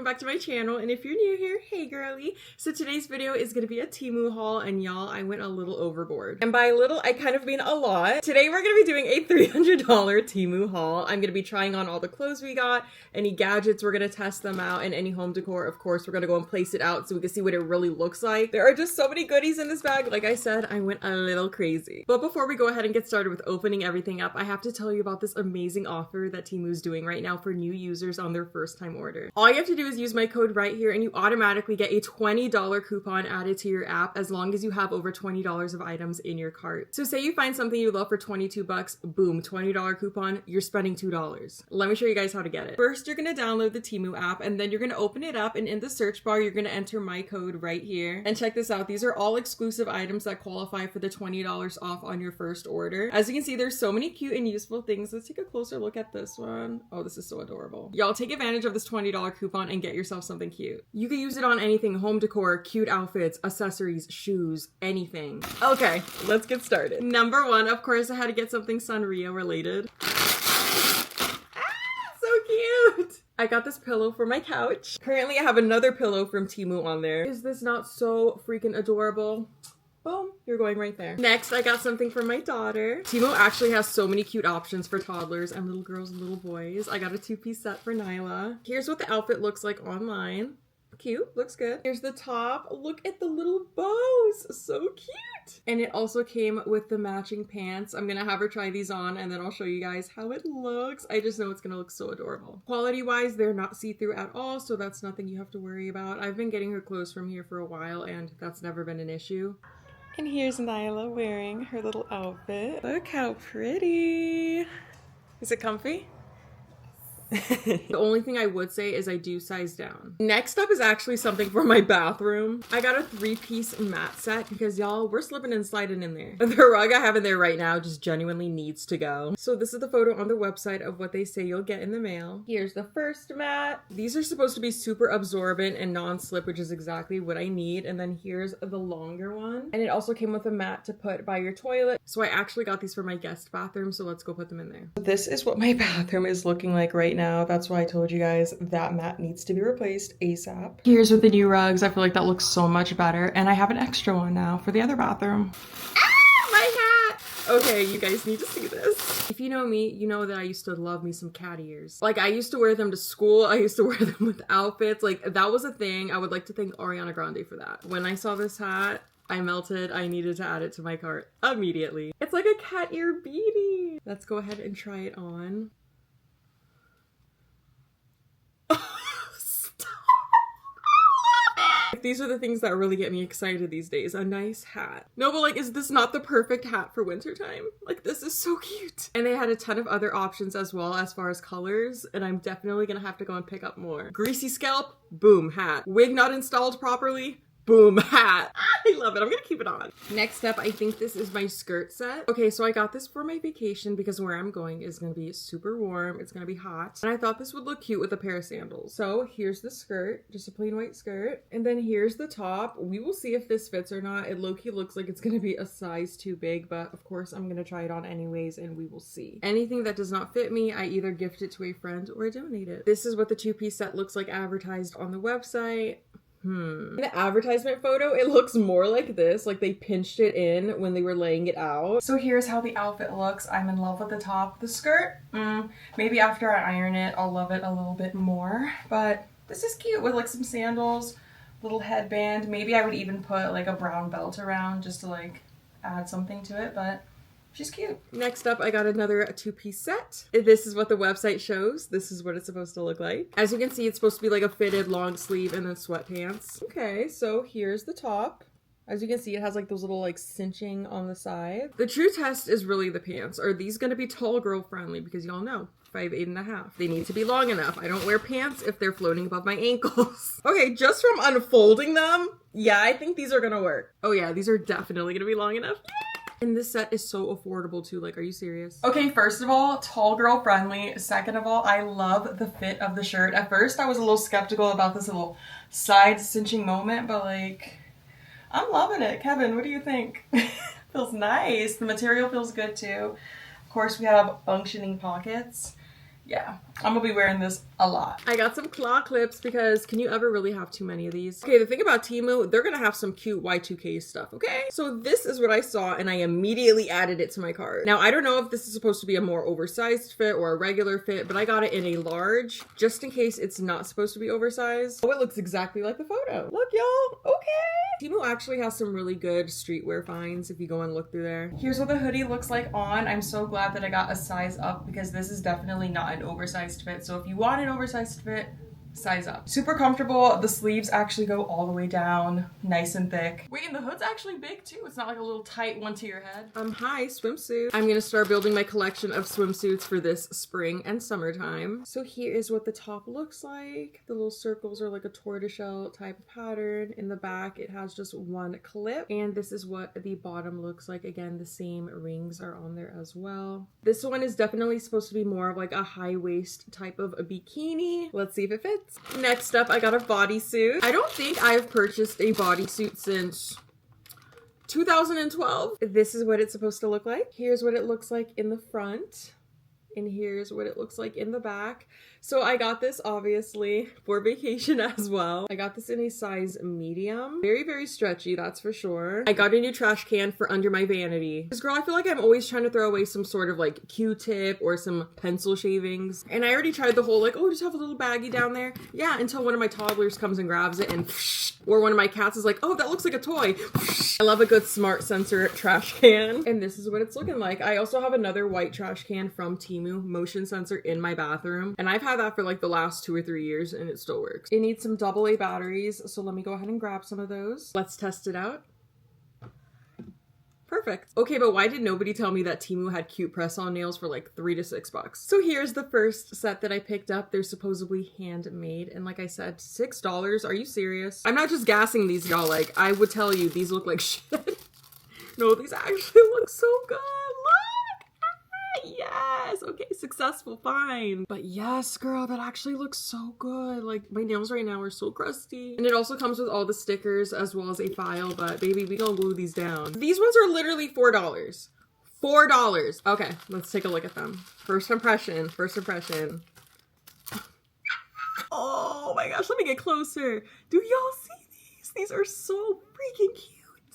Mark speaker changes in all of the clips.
Speaker 1: back to my channel, and if you're new here, hey girly. So today's video is gonna be a Temu haul, and y'all, I went a little overboard. And by a little, I kind of mean a lot. Today we're gonna be doing a $300 Temu haul. I'm gonna be trying on all the clothes we got, any gadgets, we're gonna test them out, and any home decor, of course, we're gonna go and place it out so we can see what it really looks like. There are just so many goodies in this bag. Like I said, I went a little crazy. But before we go ahead and get started with opening everything up, I have to tell you about this amazing offer that Temu's doing right now for new users on their first time order. All you have to do is use my code right here and you automatically get a $20 coupon added to your app as long as you have over $20 of items in your cart. So say you find something you love for 22 bucks, boom, $20 coupon, you're spending $2. Let me show you guys how to get it. First, you're gonna download the Temu app and then you're gonna open it up, and in the search bar, you're gonna enter my code right here. And check this out, these are all exclusive items that qualify for the $20 off on your first order. As you can see, there's so many cute and useful things. Let's take a closer look at this one. Oh, this is so adorable. Y'all take advantage of this $20 coupon and get yourself something cute. You can use it on anything, home decor, cute outfits, accessories, shoes, anything. Okay, let's get started. Number one, of course, I had to get something Sanrio related. Ah, so cute! I got this pillow for my couch. Currently, I have another pillow from Temu on there. Is this not so freaking adorable? Boom, you're going right there. Next, I got something for my daughter. Temu actually has so many cute options for toddlers and little girls and little boys. I got a two-piece set for Nyla. Here's what the outfit looks like online. Cute, looks good. Here's the top. Look at the little bows, so cute. And it also came with the matching pants. I'm gonna have her try these on and then I'll show you guys how it looks. I just know it's gonna look so adorable. Quality wise, they're not see-through at all, so that's nothing you have to worry about. I've been getting her clothes from here for a while and that's never been an issue. And here's Nyla wearing her little outfit. Look how pretty. Is it comfy? The only thing I would say is I do size down. Next up is actually something for my bathroom. I got a 3-piece mat set because y'all, we're slipping and sliding in there. The rug I have in there right now just genuinely needs to go. So this is the photo on the website of what they say you'll get in the mail. Here's the first mat. These are supposed to be super absorbent and non-slip, which is exactly what I need. And then here's the longer one. And it also came with a mat to put by your toilet. So I actually got these for my guest bathroom, so let's go put them in there. This is what my bathroom is looking like right now. That's why I told you guys that mat needs to be replaced ASAP. Here's with the new rugs. I feel like that looks so much better. And I have an extra one now for the other bathroom. Ah, my hat! Okay, you guys need to see this. If you know me, you know that I used to love me some cat ears. Like, I used to wear them to school. I used to wear them with outfits. Like, that was a thing. I would like to thank Ariana Grande for that. When I saw this hat, I melted. I needed to add it to my cart immediately. It's like a cat ear beanie. Let's go ahead and try it on. These are the things that really get me excited these days. A nice hat. No, but like, is this not the perfect hat for wintertime? Like, this is so cute. And they had a ton of other options as well as far as colors, and I'm definitely gonna have to go and pick up more. Greasy scalp, boom, hat. Wig not installed properly, boom, hat. I love it. I'm gonna keep it on. Next up, I think this is my skirt set. Okay, so I got this for my vacation because where I'm going is gonna be super warm. It's gonna be hot. And I thought this would look cute with a pair of sandals. So here's the skirt, just a plain white skirt. And then here's the top. We will see if this fits or not. It low-key looks like it's gonna be a size too big, but of course I'm gonna try it on anyways and we will see. Anything that does not fit me, I either gift it to a friend or donate it. This is what the 2-piece set looks like advertised on the website. In the advertisement photo, it looks more like this, like they pinched it in when they were laying it out. So here's how the outfit looks. I'm in love with the top. The skirt, maybe after I iron it, I'll love it a little bit more. But this is cute with like some sandals, little headband. Maybe I would even put like a brown belt around just to like add something to it, but she's cute. Next up, I got another 2-piece set. This is what the website shows. This is what it's supposed to look like. As you can see, it's supposed to be like a fitted long sleeve and then sweatpants. Okay, so here's the top. As you can see, it has like those little like cinching on the side. The true test is really the pants. Are these gonna be tall girl friendly? Because y'all know, 5'8½". They need to be long enough. I don't wear pants if they're floating above my ankles. Okay, just from unfolding them, yeah, I think these are gonna work. Oh yeah, these are definitely gonna be long enough. And this set is so affordable too. Like, are you serious? Okay, first of all, tall girl friendly. Second of all, I love the fit of the shirt. At first, I was a little skeptical about this little side cinching moment, but like, I'm loving it. Kevin, what do you think? Feels nice. The material feels good too. Of course, we have functioning pockets. Yeah, I'm gonna be wearing this a lot. I got some claw clips because can you ever really have too many of these? Okay, the thing about Temu, they're gonna have some cute Y2K stuff, okay? So this is what I saw and I immediately added it to my cart. Now, I don't know if this is supposed to be a more oversized fit or a regular fit, but I got it in a large just in case it's not supposed to be oversized. Oh, it looks exactly like the photo. Look, y'all, okay. Temu actually has some really good streetwear finds if you go and look through there. Here's what the hoodie looks like on. I'm so glad that I got a size up because this is definitely not an oversized fit. So if you want an oversized fit, size up. Super comfortable. The sleeves actually go all the way down, nice and thick. Wait, and the hood's actually big too. It's not like a little tight one to your head. Hi, swimsuit. I'm gonna start building my collection of swimsuits for this spring and summertime. So here is what the top looks like. The little circles are like a tortoiseshell type of pattern. In the back, it has just one clip. And this is what the bottom looks like. Again, the same rings are on there as well. This one is definitely supposed to be more of like a high waist type of a bikini. Let's see if it fits. Next up, I got a bodysuit. I don't think I've purchased a bodysuit since 2012. This is what it's supposed to look like. Here's what it looks like in the front. And here's what it looks like in the back. So I got this obviously for vacation as well. I got this in a size medium. Very, very stretchy, that's for sure. I got a new trash can for under my vanity. Because girl, I feel like I'm always trying to throw away some sort of like Q-tip or some pencil shavings. And I already tried the whole like, oh, just have a little baggie down there. Yeah, until one of my toddlers comes and grabs it and or one of my cats is like, oh, that looks like a toy. I love a good smart sensor trash can. And this is what it's looking like. I also have another white trash can from Temu, motion sensor, in my bathroom. And I've had that for like the last 2 or 3 years and it still works. It needs some AA batteries. So let me go ahead and grab some of those. Let's test it out. Perfect. Okay, but why did nobody tell me that Temu had cute press-on nails for like $3 to $6? So here's the first set that I picked up. They're supposedly handmade. And like I said, $6? Are you serious? I'm not just gassing these, y'all. Like, I would tell you these look like shit. No, these actually look so good. Yes, okay, successful, fine. But yes, girl, that actually looks so good. Like, my nails right now are so crusty. And it also comes with all the stickers as well as a file, but baby, we gonna glue these down. These ones are literally $4. $4. Okay, let's take a look at them. First impression, first impression. Oh my gosh, let me get closer. Do y'all see these? These are so freaking cute.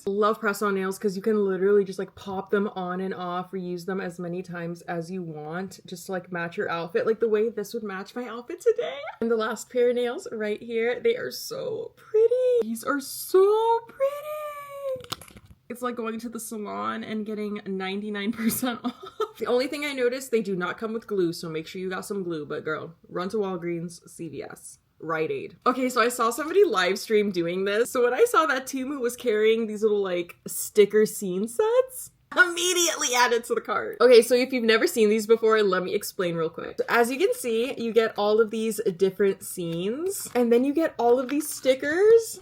Speaker 1: Love press-on nails because you can literally just like pop them on and off, reuse them as many times as you want, just to like match your outfit, like the way this would match my outfit today. And the last pair of nails right here, they are so pretty. These are so pretty. It's like going to the salon and getting 99% off. The only thing I noticed, they do not come with glue, so make sure you got some glue, but girl, run to Walgreens, CVS. Rite Aid. Okay, so I saw somebody live stream doing this. So when I saw that Temu was carrying these little like sticker scene sets, immediately added to the cart. Okay, so if you've never seen these before, let me explain real quick. So as you can see, you get all of these different scenes, and then you get all of these stickers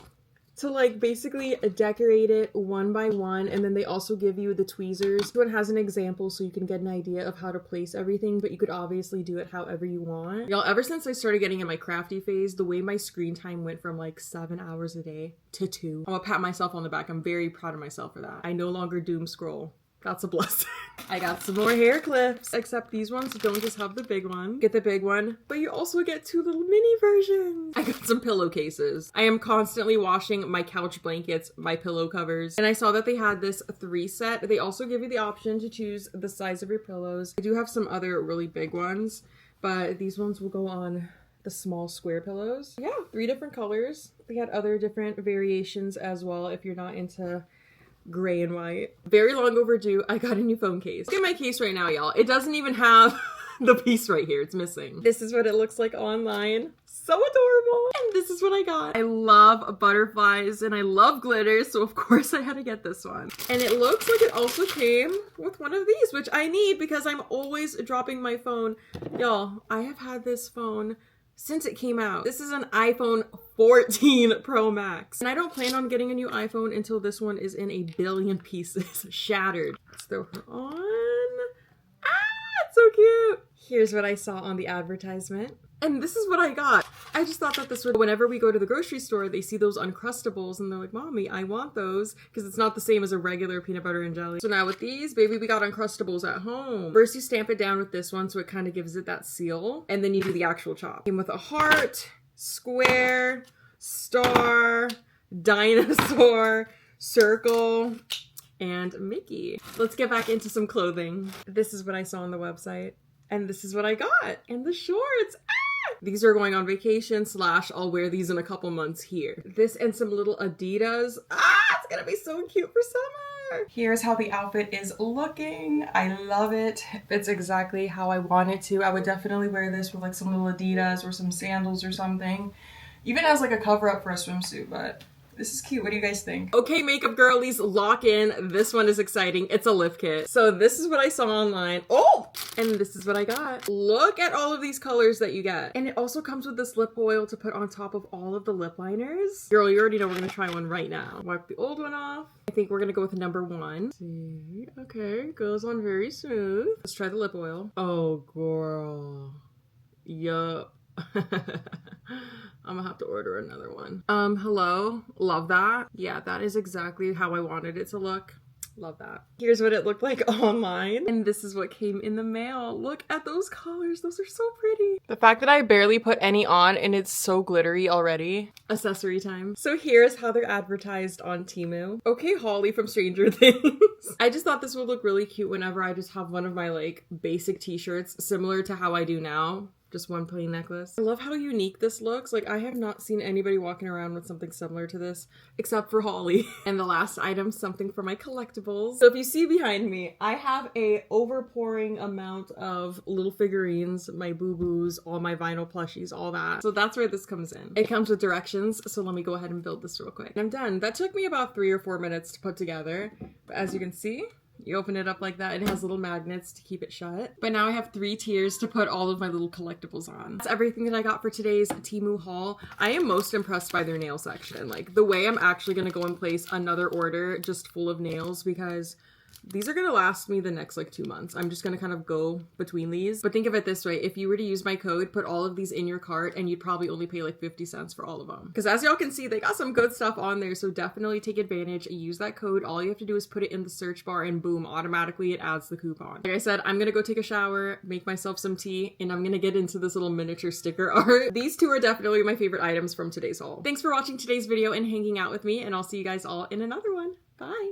Speaker 1: to like basically decorate it one by one, and then they also give you the tweezers. This one has an example so you can get an idea of how to place everything, but you could obviously do it however you want. Y'all, ever since I started getting in my crafty phase, the way my screen time went from like 7 hours a day to 2. I'm gonna pat myself on the back. I'm very proud of myself for that. I no longer doom scroll. That's a blessing. I got some more hair clips, except these ones don't just have the big one. Get the big one, but you also get 2 little mini versions. I got some pillowcases. I am constantly washing my couch blankets, my pillow covers, and I saw that they had this 3 set. They also give you the option to choose the size of your pillows. I do have some other really big ones, but these ones will go on the small square pillows. Yeah, 3 different colors. They had other different variations as well if you're not into gray and white. Very long overdue. I got a new phone case. Look at my case right now, y'all. It doesn't even have the piece right here. It's missing. This is what it looks like online. So adorable. And this is what I got. I love butterflies and I love glitter, so of course I had to get this one. And it looks like it also came with one of these, which I need because I'm always dropping my phone. Y'all, I have had this phone since it came out. This is an iPhone 14 Pro Max. And I don't plan on getting a new iPhone until this one is in a billion pieces, shattered. Let's throw her on. Ah, it's so cute. Here's what I saw on the advertisement. And this is what I got. I just thought that this would, whenever we go to the grocery store, they see those Uncrustables and they're like, Mommy, I want those, because it's not the same as a regular peanut butter and jelly. So now with these, baby, we got Uncrustables at home. First you stamp it down with this one so it kind of gives it that seal, and then you do the actual chop. Came with a heart, square, star, dinosaur, circle, and Mickey. Let's get back into some clothing. This is what I saw on the website, and this is what I got. And the shorts. These are going on vacation / I'll wear these in a couple months here. This and some little Adidas. It's gonna be so cute for summer. Here's how the outfit is looking. I love it. It's exactly how I want it to. I would definitely wear this with like some little Adidas or some sandals or something. Even as like a cover up for a swimsuit, but this is cute. What do you guys think? Okay, makeup girlies, lock in. This one is exciting. It's a lip kit. So this is what I saw online. Oh, and this is what I got. Look at all of these colors that you get. And it also comes with this lip oil to put on top of all of the lip liners. Girl, you already know we're gonna try one right now. Wipe the old one off. I think we're gonna go with number 1. Let's see, okay, goes on very smooth. Let's try the lip oil. Oh, girl. Yup. I'm gonna have to order another one. Hello, love that. Yeah, that is exactly how I wanted it to look. Love that. Here's what it looked like online. And this is what came in the mail. Look at those colors. Those are so pretty. The fact that I barely put any on and it's so glittery already. Accessory time. So here's how they're advertised on Temu. Okay, Holly from Stranger Things. I just thought this would look really cute whenever I just have one of my like basic t-shirts similar to how I do now. Just one plain necklace. I love how unique this looks. Like, I have not seen anybody walking around with something similar to this except for Holly. And the last item, something for my collectibles. So if you see behind me, I have a overpouring amount of little figurines, my boo-boos, all my vinyl plushies, all that. So that's where this comes in. It comes with directions, so let me go ahead and build this real quick. I'm done. That took me about 3 or 4 minutes to put together. But as you can see, you open it up like that. It has little magnets to keep it shut. But now I have 3 tiers to put all of my little collectibles on. That's everything that I got for today's Temu haul. I am most impressed by their nail section. Like, the way I'm actually gonna go and place another order just full of nails, because these are gonna last me the next like 2 months. I'm just gonna kind of go between these. But think of it this way, if you were to use my code, put all of these in your cart, and you'd probably only pay like 50 cents for all of them. Because as y'all can see, they got some good stuff on there, so definitely take advantage. Use that code. All you have to do is put it in the search bar and boom, automatically it adds the coupon. Like I said, I'm gonna go take a shower, make myself some tea, and I'm gonna get into this little miniature sticker art. These 2 are definitely my favorite items from today's haul. Thanks for watching today's video and hanging out with me, and I'll see you guys all in another one. Bye!